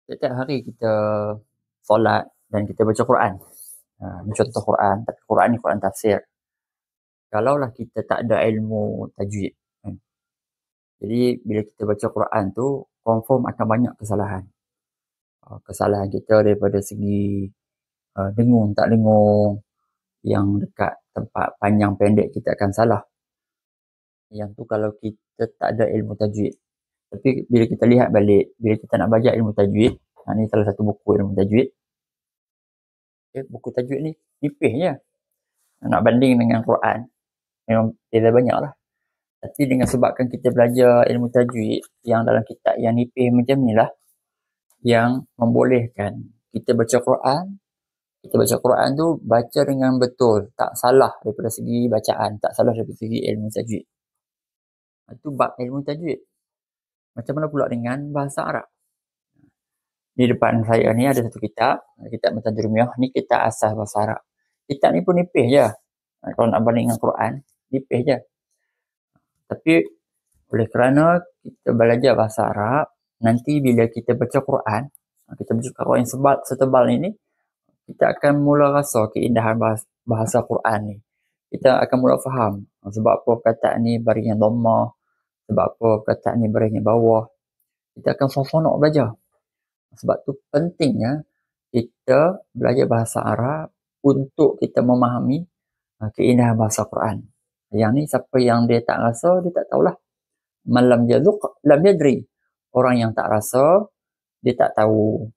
Setiap hari kita solat dan kita baca Quran. Ini contoh Quran, tapi Quran ni Quran tafsir. Kalaulah kita tak ada ilmu tajwid, jadi bila kita baca Quran tu, confirm akan banyak kesalahan. Kesalahan kita daripada segi dengung tak dengung, yang dekat tempat panjang pendek kita akan salah. Yang tu kalau kita tak ada ilmu tajwid. Tapi bila kita lihat balik, bila kita nak belajar ilmu tajwid, ni salah satu buku ilmu tajwid. Buku tajwid ni nipis je. Nak banding dengan Quran, memang beza banyak lah. Tapi dengan sebabkan kita belajar ilmu tajwid yang dalam kitab yang nipis macam ni lah, yang membolehkan kita baca Quran, tu baca dengan betul, tak salah daripada segi bacaan, tak salah daripada segi ilmu tajwid. Itu bab ilmu tajwid. Macam mana pula dengan bahasa Arab? Di depan saya ni ada satu kitab Mutajrumiyah, ni kitab asas bahasa Arab. Kitab ni pun nipis je. Kalau nak banding dengan Quran, nipis je. Tapi oleh kerana kita belajar bahasa Arab, nanti bila kita baca Quran, kita baca Quran yang setebal ini, kita akan mula rasa keindahan bahasa Quran ni. Kita akan mula faham sebab apa perkataan ni baris yang dhammah, sebab apa perkataan ni baris yang bawah. Kita akan seronok belajar. Sebab tu pentingnya kita belajar bahasa Arab untuk kita memahami keindahan bahasa Quran. Yang ni siapa yang dia tak rasa, dia tak tahulah. Man lam yadhuq lam yadri. Orang yang tak rasa, dia tak tahu.